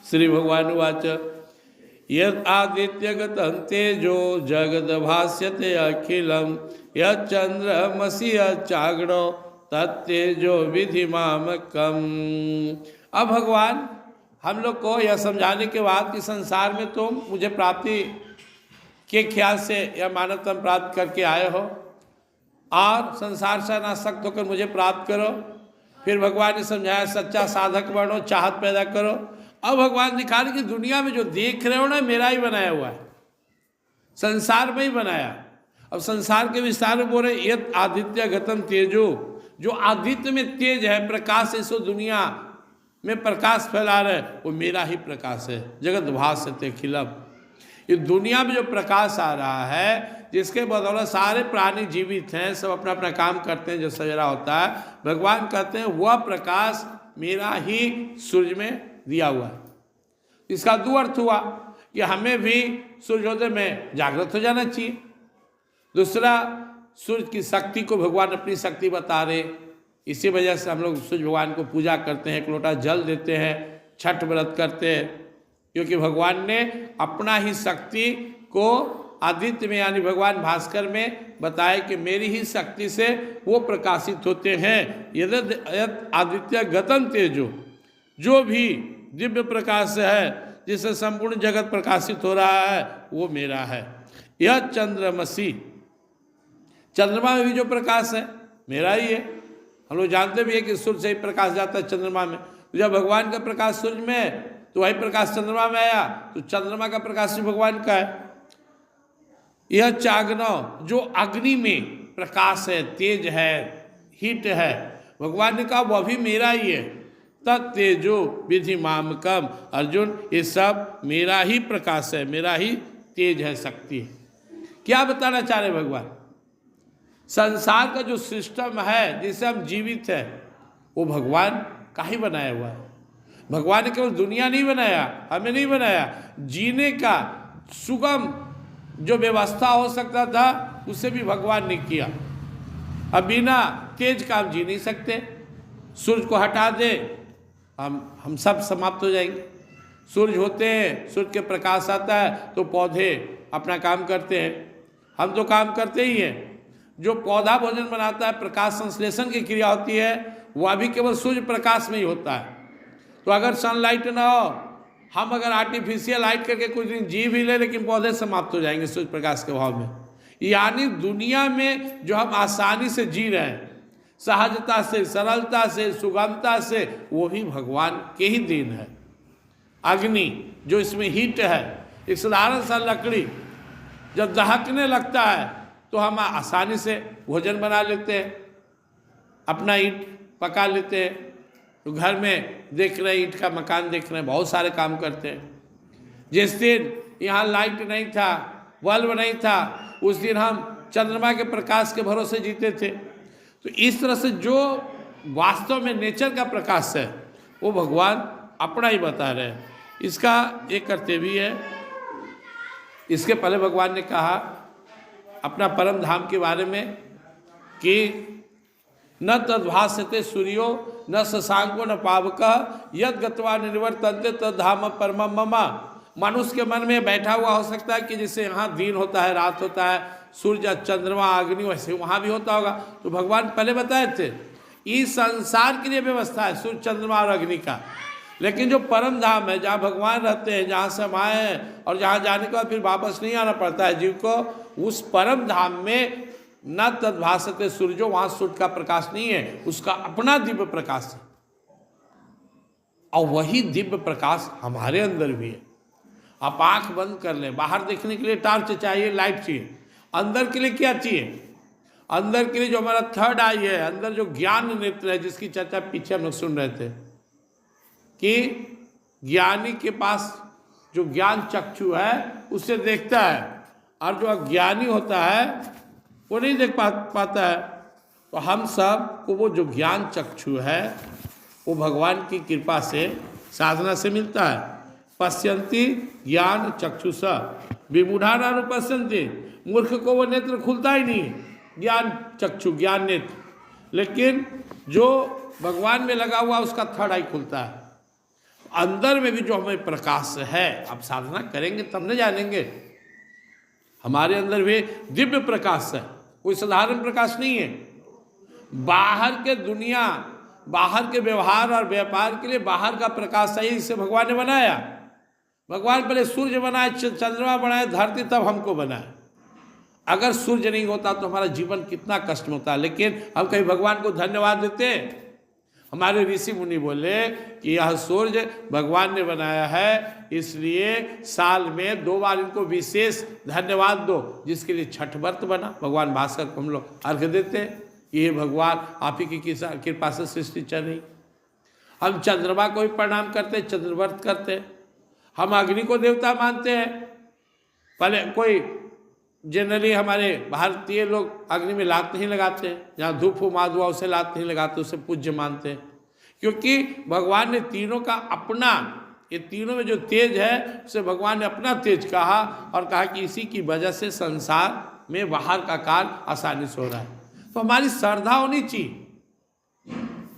श्री भगवान उवाच यद आदित्यगतं तेजो जगद्भास्यते अखिलं यच्चंद्रमसि यच्चाग्नो तत्तेजो विधिमामकम्। अब भगवान हम लोग को यह समझाने के बाद कि संसार में तुम मुझे प्राप्ति के ख्याल से यह मानवतम प्राप्त करके आए हो और संसार से अनासक्त होकर मुझे प्राप्त करो। फिर भगवान ने समझाया सच्चा साधक बनो, चाहत पैदा करो। अब भगवान दिखा रहे कि दुनिया में जो देख रहे हो ना, मेरा ही बनाया हुआ है, संसार में ही बनाया। अब संसार के विस्तार में बोल रहे यद आदित्य गतम तेजो, जो आदित्य में तेज है, प्रकाश है, सो दुनिया में प्रकाश फैला रहे, वो मेरा ही प्रकाश है। जगत भास्यते अखिलम, ये दुनिया में जो प्रकाश आ रहा है, जिसके बदौलत सारे प्राणी जीवित हैं, सब अपना अपना काम करते हैं, जो सवेरा होता है, भगवान कहते हैं वह प्रकाश मेरा ही सूर्य में दिया हुआ है। इसका दो अर्थ हुआ कि हमें भी सूर्योदय में जागृत हो जाना चाहिए। दूसरा, सूर्य की शक्ति को भगवान अपनी शक्ति बता रहे, इसी वजह से हम लोग सूर्य भगवान को पूजा करते हैं, एक लोटा जल देते हैं, छठ व्रत करते हैं, क्योंकि भगवान ने अपना ही शक्ति को आदित्य में यानी भगवान भास्कर में बताया कि मेरी ही शक्ति से वो प्रकाशित होते हैं। यद आदित्य गतम तेजो, जो भी दिव्य प्रकाश है जिससे संपूर्ण जगत प्रकाशित हो रहा है, वो मेरा है। यह चंद्रमसी, चंद्रमा में भी जो प्रकाश है मेरा ही है। हम लोग जानते भी है कि सूर्य से ही प्रकाश जाता है चंद्रमा में, तो जब भगवान का प्रकाश सूर्य में है तो वही प्रकाश चंद्रमा में आया, तो चंद्रमा का प्रकाश भी भगवान का है। यह चाग्नो, जो अग्नि में प्रकाश है, तेज है, हीट है, भगवान ने कहा वह भी मेरा ही है। तत्तेजो विधि मामकम, अर्जुन ये सब मेरा ही प्रकाश है, मेरा ही तेज है, शक्ति है। क्या बताना चाह रहे भगवान? संसार का जो सिस्टम है जिससे हम जीवित है, वो भगवान का ही बनाया हुआ है। भगवान ने केवल दुनिया नहीं बनाया, हमें नहीं बनाया, जीने का सुगम जो व्यवस्था हो सकता था उसे भी भगवान ने किया। अब बिना तेज का हम जी नहीं सकते। सूर्य को हटा दे, हम सब समाप्त हो जाएंगे। सूर्य होते हैं, सूर्य के प्रकाश आता है तो पौधे अपना काम करते हैं, हम तो काम करते ही हैं। जो पौधा भोजन बनाता है, प्रकाश संश्लेषण की क्रिया होती है, वह भी केवल सूर्य प्रकाश में ही होता है। तो अगर सनलाइट ना हो, हम अगर आर्टिफिशियल लाइट करके कुछ दिन जी भी ले, लेकिन पौधे समाप्त हो जाएंगे सूर्य प्रकाश के अभाव में। यानी दुनिया में जो हम आसानी से जी रहे हैं, सहजता से, सरलता से, सुगमता से, वो भी भगवान के ही देन है। अग्नि जो इसमें हीट है, एक साधारण सा लकड़ी जब दहकने लगता है तो हम आसानी से भोजन बना लेते हैं, अपना ईंट पका लेते हैं। तो घर में देख रहे हैं, ईंट का मकान देख रहे हैं, बहुत सारे काम करते हैं। जिस दिन यहाँ लाइट नहीं था, बल्ब नहीं था, उस दिन हम चंद्रमा के प्रकाश के भरोसे जीते थे। तो इस तरह से जो वास्तव में नेचर का प्रकाश है, वो भगवान अपना ही बता रहे हैं। इसका एक कर्तव्य भी है। इसके पहले भगवान ने कहा अपना परम धाम के बारे में कि न तद्भास्यते सूर्यो न शशांको न पावकः यद गत्वा निर्वर्तन्ते तद्धाम परमं मम। मनुष्य के मन में बैठा हुआ हो सकता है कि जैसे यहाँ दिन होता है, रात होता है, सूर्य चंद्रमा अग्नि, वैसे वहाँ भी होता होगा। तो भगवान पहले बताए थे इस संसार के लिए व्यवस्था है सूर्य चंद्रमा और अग्नि का, लेकिन जो परम धाम है, जहाँ भगवान रहते हैं, जहाँ से हम आए हैं और जहाँ जाने के बाद फिर वापस नहीं आना पड़ता है जीव को, उस परम धाम में न तद्भास्यते सूर्यो, वहाँ सूर्य का प्रकाश नहीं है, उसका अपना दिव्य प्रकाश है। और वही दिव्य प्रकाश हमारे अंदर भी है। आप आंख बंद कर लें, बाहर देखने के लिए टॉर्च चाहिए, लाइट चाहिए, अंदर के लिए क्या चाहिए? अंदर के लिए जो हमारा थर्ड आई है, अंदर जो ज्ञान नेत्र है, जिसकी चर्चा पीछे हम लोग सुन रहे थे कि ज्ञानी के पास जो ज्ञान चक्षु है उससे देखता है, और जो अज्ञानी होता है वो नहीं देख पाता है। तो हम सब को वो जो ज्ञान चक्षु है वो भगवान की कृपा से, साधना से मिलता है। पश्यन्ति ज्ञान चक्षुषा विमूढ़ा नानुपश्यन्ति, मूर्ख को वो नेत्र खुलता ही नहीं, ज्ञान चक्षु, ज्ञान नेत्र। लेकिन जो भगवान में लगा हुआ उसका थर्ड आई खुलता है। अंदर में भी जो हमें प्रकाश है, अब साधना करेंगे तब न जानेंगे। हमारे अंदर भी दिव्य प्रकाश है, कोई साधारण प्रकाश नहीं है। बाहर के दुनिया, बाहर के व्यवहार और व्यापार के लिए बाहर का प्रकाश है, इसे भगवान ने बनाया। भगवान पहले सूर्य बनाए, चंद्रमा बनाए, धरती, तब हमको बनाए। अगर सूर्य नहीं होता तो हमारा जीवन कितना कष्ट में होता। लेकिन हम कहीं भगवान को धन्यवाद देते हैं? हमारे ऋषि मुनि बोले कि यह सूर्य भगवान ने बनाया है, इसलिए साल में 2 बार इनको विशेष धन्यवाद दो, जिसके लिए छठ व्रत बना। भगवान भास्कर को हम लोग अर्घ देते हैं, ये भगवान आप ही की कृपा से सृष्टि चल रही। हम चंद्रमा को भी प्रणाम करते हैं, चंद्रव्रत करते हैं। हम अग्नि को देवता मानते हैं। पहले कोई जनरली हमारे भारतीय लोग अग्नि में लात नहीं लगाते हैं, जहाँ धूप माद हुआ उसे लात नहीं लगाते, उसे पूज्य मानते हैं। क्योंकि भगवान ने तीनों का अपना, ये तीनों में जो तेज है उसे भगवान ने अपना तेज कहा और कहा कि इसी की वजह से संसार में बाहर का कार्य आसानी से हो रहा है। तो हमारी श्रद्धा होनी चाहिए।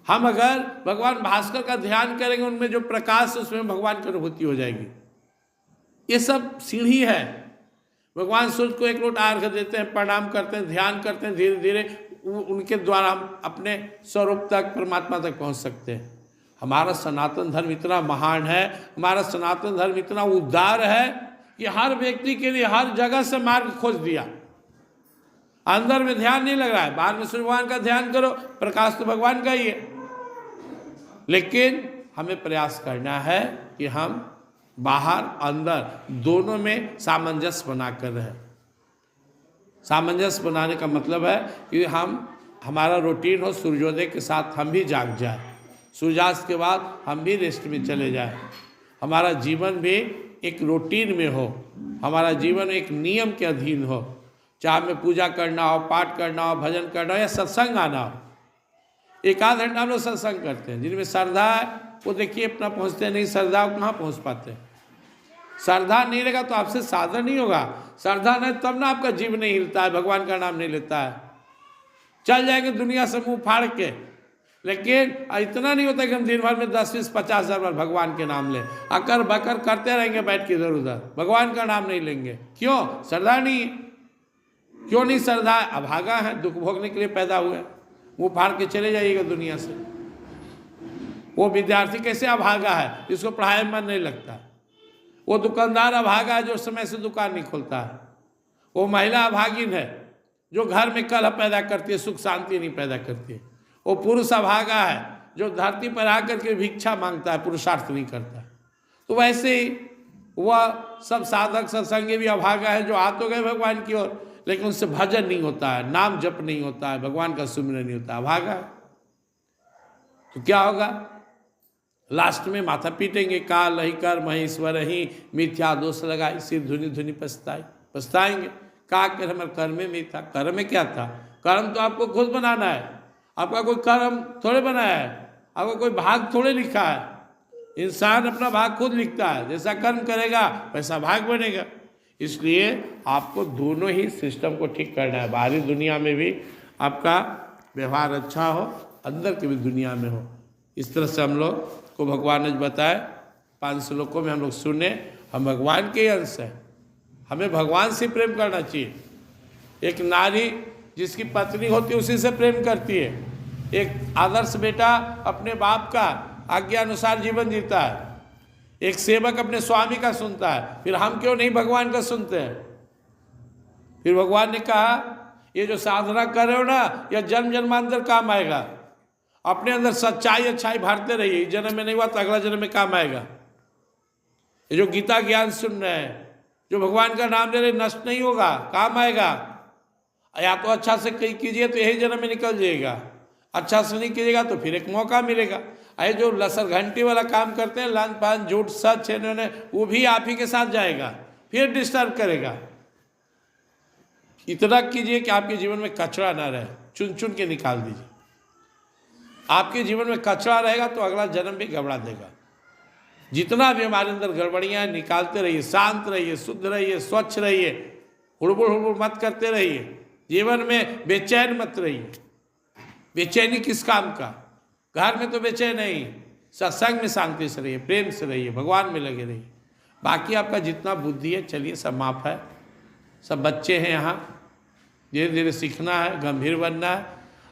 हम अगर भगवान भास्कर का ध्यान करेंगे, उनमें जो प्रकाश है उसमें भगवान की अनुभूति हो जाएगी। ये सब सीढ़ी है। भगवान सूर्य को 1 लोटा अर्घ देते हैं, प्रणाम करते हैं, ध्यान करते हैं, धीरे धीरे उनके द्वारा हम अपने स्वरूप तक, परमात्मा तक पहुंच सकते हैं। हमारा सनातन धर्म इतना महान है, हमारा सनातन धर्म इतना उदार है कि हर व्यक्ति के लिए हर जगह से मार्ग खोज दिया। अंदर में ध्यान नहीं लग रहा है, बाहर में सूर्य भगवान का ध्यान करो, प्रकाश तो भगवान का ही है। लेकिन हमें प्रयास करना है कि हम बाहर अंदर दोनों में सामंजस्य बनाकर रहें। सामंजस्य बनाने का मतलब है कि हमारा रूटीन हो, सूर्योदय के साथ हम भी जाग जाए, सूर्यास्त के बाद हम भी रेस्ट में चले जाए। हमारा जीवन भी एक रूटीन में हो, हमारा जीवन एक नियम के अधीन हो। चाहे हमें पूजा करना हो, पाठ करना हो, भजन करना हो या सत्संग आना हो। 1 आध घंटा हम लोग सत्संग करते हैं। जिनमें श्रद्धा है वो देखिए अपना पहुँचते नहीं, श्रद्धा कहाँ पहुँच पाते हैं। श्रद्धा नहीं रहेगा तो आपसे साधन नहीं होगा। श्रद्धा नहीं तब ना आपका जीव नहीं हिलता है, भगवान का नाम नहीं लेता है। चल जाएंगे दुनिया से मुंह फाड़ के, लेकिन इतना नहीं होता कि हम दिन भर में 10, 20, 50 हज़ार बार भगवान के नाम लें। अकर बकर करते रहेंगे बैठ के इधर उधर, भगवान का नाम नहीं लेंगे। क्यों? श्रद्धा नहीं है। क्यों नहीं श्रद्धा? अभागा है, दुख भोगने के लिए पैदा हुए, मुँह फाड़ के चले जाइएगा दुनिया से। वो विद्यार्थी कैसे अभागा है, जिसको पढ़ाई में मन नहीं लगता। वो दुकानदार अभागा है जो समय से दुकान नहीं खोलता है। वो महिला अभागिन है जो घर में कलह पैदा करती है, सुख शांति नहीं पैदा करती है। वो पुरुष अभागा है जो धरती पर आकर के भिक्षा मांगता है, पुरुषार्थ नहीं करता। तो वैसे ही वह सब साधक सत्संगी भी अभागा है जो आ तो गए भगवान की ओर, लेकिन उनसे भजन नहीं होता है, नाम जप नहीं होता है, भगवान का सुमिरन नहीं होता, अभागा है। तो क्या होगा? लास्ट में माथा पीटेंगे, काल ही कर महेश्वर ही मिथ्या दोष लगाई, सिर धुनी धुनी पछताएंगे। का कर हमारे कर्म में था। कर्म में क्या था? कर्म तो आपको खुद बनाना है। आपका कोई कर्म थोड़े बनाया है, आपको कोई भाग थोड़े लिखा है। इंसान अपना भाग खुद लिखता है, जैसा कर्म करेगा वैसा भाग बनेगा। इसलिए आपको दोनों ही सिस्टम को ठीक करना है। बाहरी दुनिया में भी आपका व्यवहार अच्छा हो, अंदर की भी दुनिया में हो। इस तरह से हम लोग को भगवान ने बताया। 5 श्लोकों में हम लोग सुने, हम भगवान के अंश हैं, हमें भगवान से प्रेम करना चाहिए। एक नारी जिसकी पत्नी होती है उसी से प्रेम करती है। एक आदर्श बेटा अपने बाप का आज्ञा अनुसार जीवन जीता है। एक सेवक अपने स्वामी का सुनता है। फिर हम क्यों नहीं भगवान का सुनते हैं? फिर भगवान ने कहा ये जो साधना कर रहे हो ना, यह जन्म जन्मांतर काम आएगा। अपने अंदर सच्चाई अच्छाई भरते रहिए, इस जन्म में नहीं हुआ तो अगला जन्म में काम आएगा। ये जो गीता ज्ञान सुन रहे हैं, जो भगवान का नाम ले रहे, नष्ट नहीं होगा, काम आएगा। या तो अच्छा से कीजिए तो यही जन्म में निकल जाएगा, अच्छा से नहीं कीजिएगा तो फिर एक मौका मिलेगा। अरे जो लसर घंटी वाला काम करते हैं, लान पान झूठ सच है, वो भी आप ही के साथ जाएगा, फिर डिस्टर्ब करेगा। इतना कीजिए कि आपके जीवन में कचरा ना रहे, चुन चुन के निकाल दीजिए। आपके जीवन में कचरा रहेगा तो अगला जन्म भी गड़बड़ा देगा। जितना भी हमारे अंदर गड़बड़ियाँ निकालते रहिए, शांत रहिए, शुद्ध रहिए, स्वच्छ रहिए, हुड़बुड़ हुड़बुड़ मत करते रहिए। जीवन में बेचैन मत रहिए। बेचैनी किस काम का? घर में तो बेचैन नहीं, सत्संग में शांति से रहिए, प्रेम से रहिए, भगवान में लगे रहिए। बाकी आपका जितना बुद्धि है चलिए सब माफ है, सब बच्चे हैं यहाँ, धीरे धीरे सीखना है, गंभीर बनना है।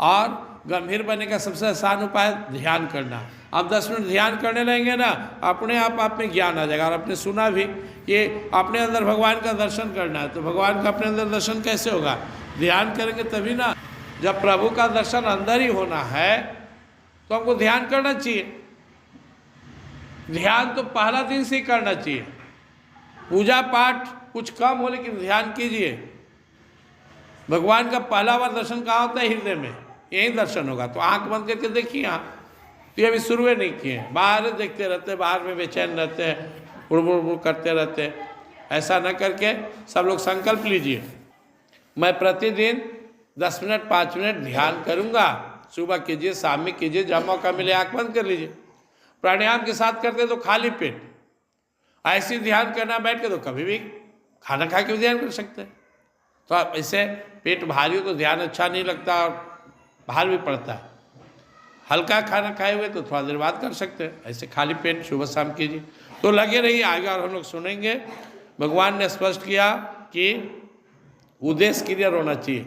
और गंभीर बनने का सबसे आसान उपाय ध्यान करना। आप 10 मिनट ध्यान करने लगेंगे ना, अपने आप में ज्ञान आ जाएगा। और आपने सुना भी कि अपने अंदर भगवान का दर्शन करना है, तो भगवान का अपने अंदर दर्शन कैसे होगा? ध्यान करेंगे तभी ना। जब प्रभु का दर्शन अंदर ही होना है तो हमको ध्यान करना चाहिए। ध्यान तो पहला दिन से ही करना चाहिए। पूजा पाठ कुछ कम हो लेकिन ध्यान कीजिए। भगवान का पहला बार दर्शन कहाँ होता है? हृदय में, यही दर्शन होगा। तो आंख बंद करके देखिए आप, तो ये अभी शुरू नहीं किए हैं, बाहर देखते रहते, बाहर में बेचैन रहते हैं, उड़ करते रहते हैं। ऐसा न करके सब लोग संकल्प लीजिए, मैं प्रतिदिन 10 मिनट 5 मिनट ध्यान करूँगा। सुबह कीजिए, शाम में कीजिए, जब मौका मिले आँख बंद कर लीजिए। प्राणायाम के साथ करते तो खाली पेट, ऐसे ध्यान करना बैठ के तो कभी भी खाना खा के भी ध्यान कर सकते हैं। तो आप ऐसे पेट भारी हो तो ध्यान अच्छा नहीं लगता और भार भी पड़ता है। हल्का खाना खाए हुए तो थोड़ा देर बाद कर सकते हैं, ऐसे खाली पेट सुबह शाम कीजिए। तो लगे रहिए, आगे और हम लोग सुनेंगे। भगवान ने स्पष्ट किया कि उद्देश्य क्लियर होना चाहिए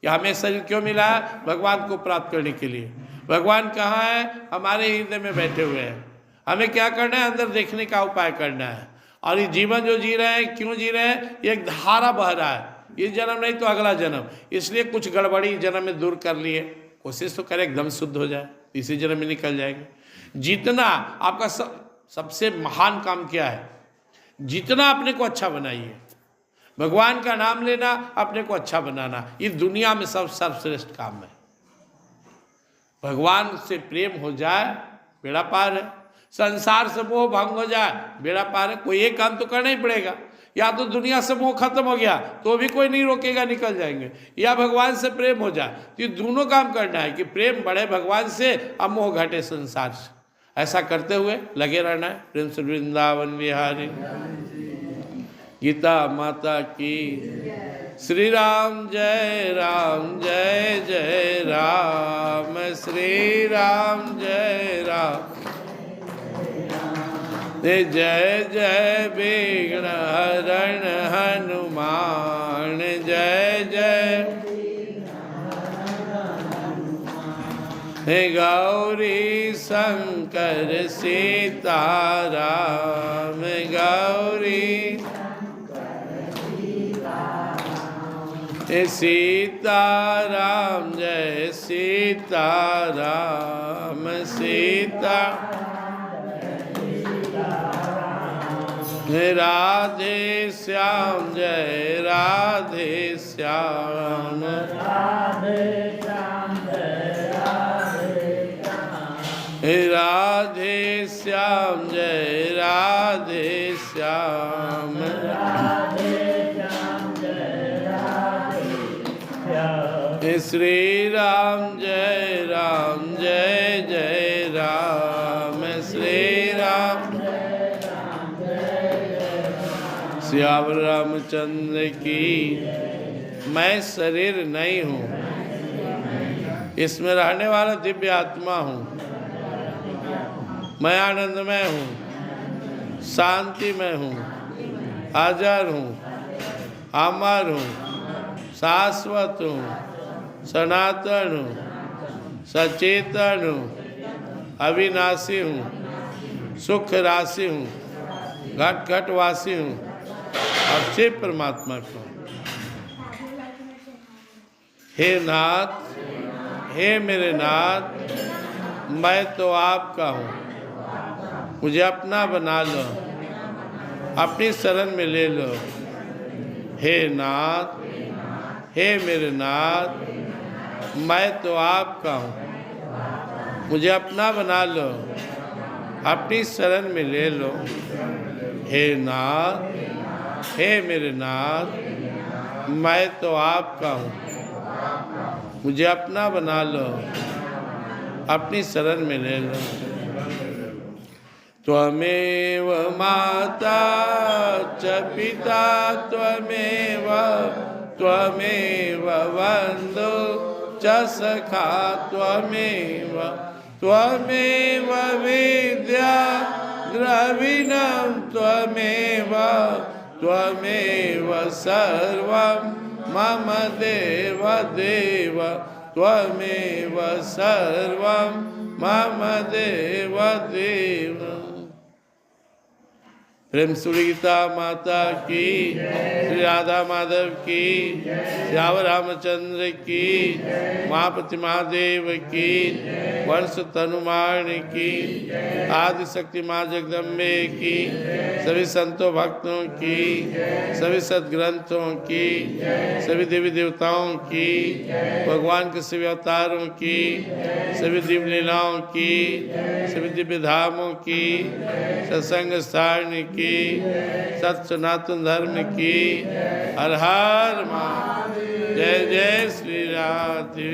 कि हमें शरीर क्यों मिला है? भगवान को प्राप्त करने के लिए। भगवान कहाँ है? हमारे हृदय में बैठे हुए हैं। हमें क्या करना है? अंदर देखने का उपाय करना है। और ये जीवन जो जी रहे हैं, क्यों जी रहे हैं? ये एक धारा बह रहा है, इस जन्म नहीं तो अगला जन्म। इसलिए कुछ गड़बड़ी जन्म में दूर कर लिए, कोशिश तो करें एकदम शुद्ध हो जाए, इसी जन्म में निकल जाएंगे। जितना आपका सबसे महान काम क्या है? जितना अपने को अच्छा बनाइए। भगवान का नाम लेना, अपने को अच्छा बनाना, ये दुनिया में सर्वश्रेष्ठ काम है। भगवान से प्रेम हो जाए, बेड़ा पार है। संसार से मोह भंग हो जाए, बेड़ा पार है। कोई एक काम तो करना ही पड़ेगा। या तो दुनिया से मोह खत्म हो गया तो भी कोई नहीं रोकेगा, निकल जाएंगे। या भगवान से प्रेम हो जाए, तो ये दोनों काम करना है कि प्रेम बढ़े भगवान से, अब मोह घटे संसार से। ऐसा करते हुए लगे रहना है। प्रेम से वृंदावन विहारी। गीता माता की। श्री राम जय जय राम, श्री राम जय राम, जय जय विघ्न हरण हनुमान, जय जय गौरी शंकर सीताराम, गौरी सीताराम, जय सीताराम, सीता राधे श्याम, जय राधे श्याम, राधे श्याम, जय राधे श्याम, जय राधे श्याम, श्री राम जय जय राम, श्री राम श्याम रामचंद्र की। मैं शरीर नहीं हूँ, इसमें रहने वाला दिव्य आत्मा हूँ। मैं आनंदमय हूँ, शांतिमय हूँ, अजर हूँ, अमर हूँ, शाश्वत हूँ, सनातन हूँ, सचेतन हूँ, अविनाशी हूँ, सुख राशि हूँ, घट घट वासी हूँ और शिव परमात्मा को। हे नाथ, हे मेरे नाथ, मैं तो आपका हूँ, मुझे अपना बना लो, अपनी शरण में ले लो। हे नाथ, हे मेरे नाथ, मैं तो आपका हूँ, मुझे अपना बना लो, अपनी शरण में ले लो। हे नाथ, हे मेरे नाथ, मैं तो आपका हूँ, मुझे अपना बना लो, अपनी शरण में ले लो। त्वमेव माता च पिता त्वमेव, त्वमेव बन्धु च सखा त्वमेव, त्वमेव विद्या द्रविणं त्वमेव त्वमेव सर्वं मम देव देव त्वमेव सर्वं मम देव देव। प्रेम सूर्य गीता माता की, श्री राधा माधव की, श्याम रामचंद्र की, महापति महादेव की, वर्ष तनुमान की, आदि शक्ति माँ जगदम्बे की, सभी संतों भक्तों की, सभी सदग्रंथों की, सभी देवी देवताओं की, भगवान के सभी अवतारों की, सभी दिव्य लीलाओं की, सभी दिव्य धामों की, सत्संग स्थान की, सत सनातन धर्म की। हर हर महादेव। जय जय श्री राधे।